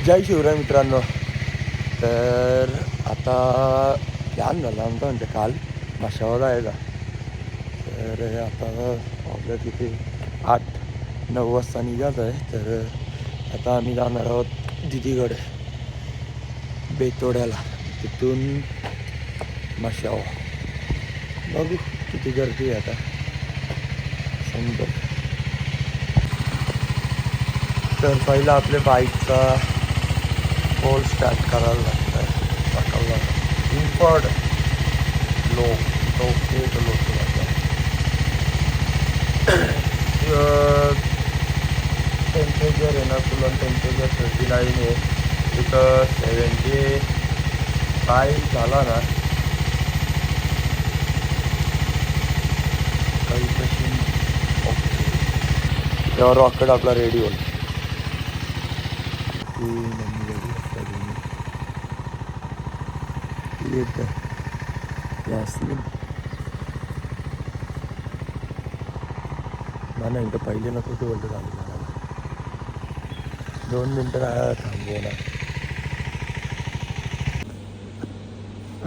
जय शिवराय मित्रांनो. तर आता प्लॅन झाला आमचा म्हणजे काल माशावर जायचा. तर आता आपल्या तिथे 8-9 वाजता निघायचं आहे. तर आता आम्ही जाणार आहोत दिदीकडे बेतोड्याला, तिथून माशावर. बघू किती गर्दी आहे आता समजा. तर पहिला आपल्या बाईकचा पोल स्टार्ट करायला लागतं आहे. टाकायला लागतं इम्पॉर्टंट लोक टेम्परेचर आहे ना, तुला टेम्परेचर 39 आहे. तिथं 75 झाला ना काही तशी ओके, तेव्हा रॉकेट आपला रेडी होईल. नाही तर पहिले ना कुठे बोलतो झालं 2 मिनटं थांबव ना.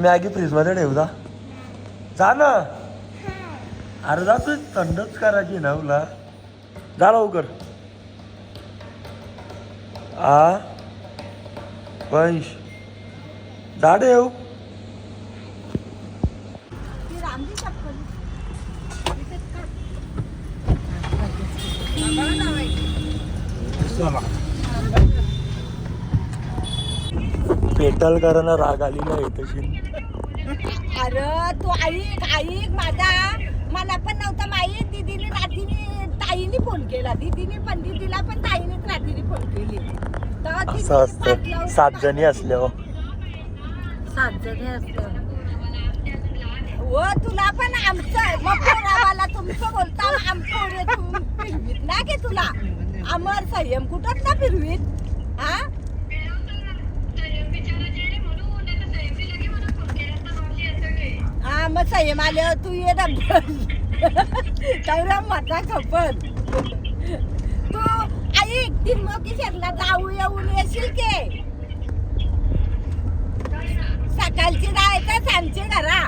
मॅगी फ्रीजमध्ये ठेवू जा ना. अर्धा तू थंडच करायची ना तुला. जा लवकर. वंश झाडे येऊ. पेटल करायला राग आली ना येतशी. अरे तू ऐक माझा. मला पण नव्हतं माहीत. दीदीने रात्रीने ताईने फोन केला. दीदीला पण ताईनेच रात्रीने फोन केली. असं असतं 7 जणी असल्यावर. 7 जणी असल्यावर हो. तुला पण आमचं मग पोरावाला तुमचं बोलता आमचं फिरवीत ना की तुला अमर संयम कुठंच ना फिरवीत. हा मग संयम आल्यावर तू ये ना तेवढा माझा खपत. तू ऐक त्र्यंबकेश्वरला जाऊ येऊन येशील की सकाळची जायचं सांगचे घरा.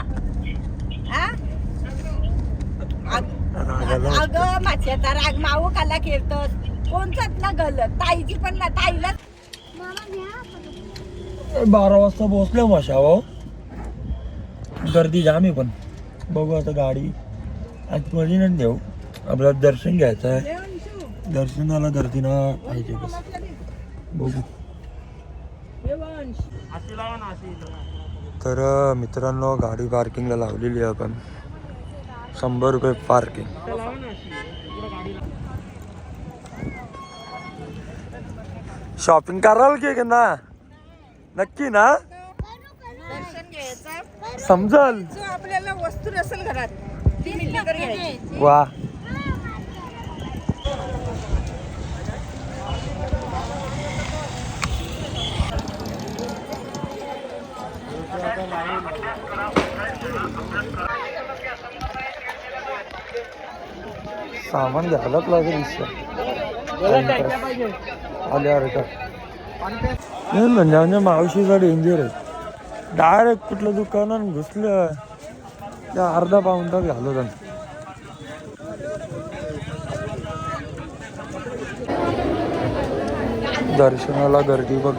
अगं माझ्याचा राग माऊ काला खेळतोस. कोणचाच ना गल ताईची पण ना ताईला 12 वाजता पोहोचलो माशावर. गर्दी जाम आहे पण बघू आता. गाडी आतमध्ये नाही देऊ. आपल्याला दर्शन घ्यायचं आहे. दर्शनाला गर्दी ना पाहिजे कसं बघू. तर मित्रांनो गाडी पार्किंगला लावलेली आहे आपण. 100 रुपये पार्किंग. शॉपिंग कराल की ना नक्की ना. दर्शन घ्यायचं समजल. आपल्याला वस्तू नसेल घरात ती मिळकर घ्यायची. वा सामान घ्यायलाच लागेल. आल्यावर का नाही म्हणजे मावशीचा डेंजर आहे. डायरेक्ट कुठलं दुकानात घुसलं त्या अर्धा पाऊण तास घालव त्यांना. दर्शनाला गर्दी बघ.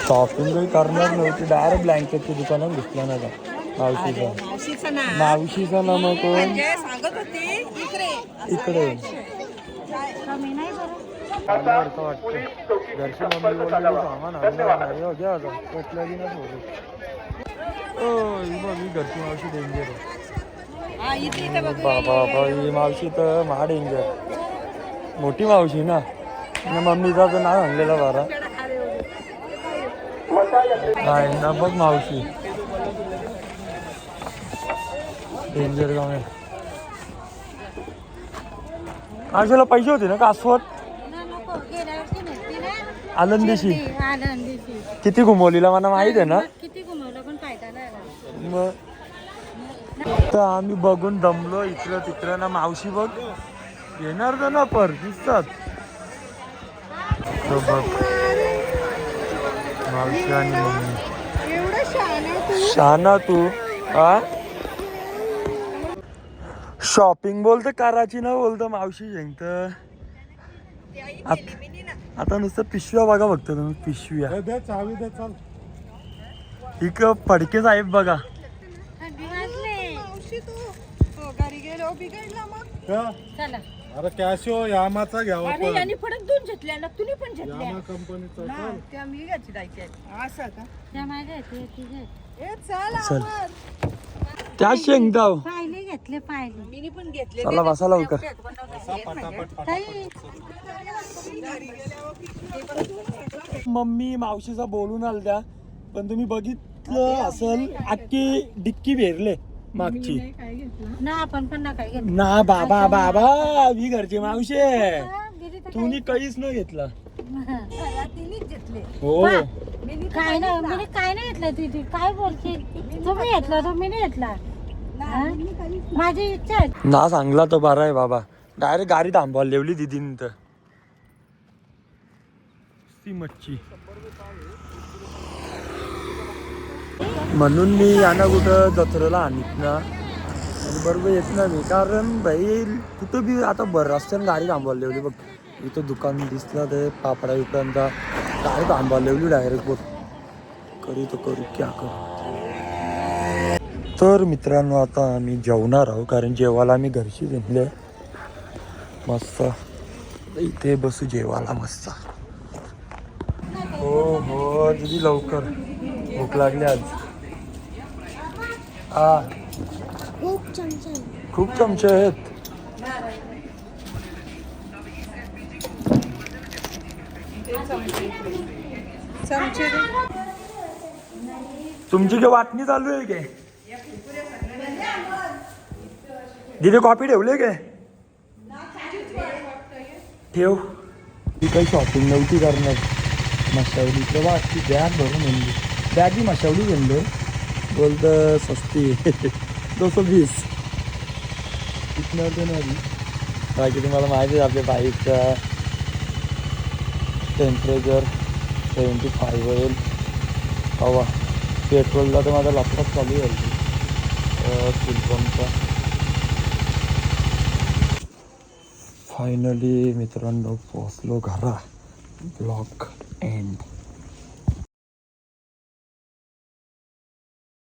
शॉपिंग काही करणार नव्हती, डायरेक्ट ब्लँकेटच्या दुकानात घेतला ना का मावशीचा. मावशीचं ना मावशीचा ना मग कोण म्हणजे सांगत होती इकडे इकडे कमी नाही बरं. आवडतं वाटतं. घरची मम्मी बोलली सामान आणणार नाही हो, घ्या आता कुठल्या बी ना सोडू. बघ ही घरची मावशी डेंजर आहे. हा, इथे इथे बघ. बाबा ही मावशी तर महा डेंजर. मोठी मावशी ना, मम्मीचा तर नाव आणलेला बारा नाही ना. बघ मावशी डेंजर गाव आहे. मावशीला पैसे होते ना कासवत आनंदीशी किती घुमवलीला मला माहित आहे ना. किती घुमवलं पण फायदा नाही. मग तर आम्ही बघून दमलो इकडं तिकडं ना. मावशी बघ येणार तर ना पर दिसतात. तो बघ मावशी आणि मम्मी. एवढं शहाणा तू हा. शॉपिंग बोलतं करायची ना बोलतं मावशी शेंगत. आता नुसतं पिशव्या बघा बघतो तुम्ही. पिशव्या इक फडके साहेब बघा. चला. अरे कॅशो यामाचा घ्यावा अरे यांनी परत दोन घेतल्या ना, तुम्ही पण घेतल्या. यामा कंपनीचा ना, त्या मी घ्यायची जायची असं का? त्या माझ्या ए चल. चल त्या शेंगदाव पाहिले घेतले पाहिले. मी पण घेतले. चला बसा लवकर. मम्मी मावशीचा बोलून आल त्या, पण तुम्ही बघितलं असेल अख्खी डिक्की भेरले मागची ना. आपण पण ना काय घेतलं ना. बाबा बाबा मी घरची मावशी आहे. तुम्ही काहीच न घेतला तिनेच घेतले. हो काय नाही मी काय नाही घेतलं. तिथे काय बोलते. तुम्ही घेतला तुम्ही नाही घेतला. माझी इच्छा आहे ना. सांगला तो बरा आहे बाबा. डायरेक्ट गाडी थांबवायला ठेवली दिदीने तर. ती मच्छी म्हणून मी यांना कुठं जत्रेला आणत ना. आणि बरोबर येत ना मी, कारण भाई कुठं बी आता बरं रस्त्याने गाडी थांबवायला ठेवली बघ. इथं दुकान दिसलं ते पापडा बिपड्यांचा, गाडी थांबवायला ठेवली डायरेक्ट बघ. करू तर करू क्या करू. तर मित्रांनो आता आम्ही जेवणार आहोत, कारण जेवायला आम्ही घरची घेतले मस्त. इथे बसू जेवायला मस्त. हो हो दिदी लवकर भूक लागली आज. हा खूप चमचे आहेत. तुमची काय वाटणी चालू आहे काय दिदी? कॉपी ठेवली काय? ठेव. ती काही शॉपिंग नव्हती करणार. मशावली तर वाटती बॅग भरून म्हणजे बॅग ही मशावली घेऊन बोलतं सस्ती 220 इथनं देणारी. बाकी तुम्हाला माहिती आहे आपल्या बाईकचा टेम्परेचर 75 होईल. हवा पेट्रोलला तर माझा लॅपटॉप चालू आहे फुल पंपचा. फायनली मित्रांनो पोचलो घरा. Blog end.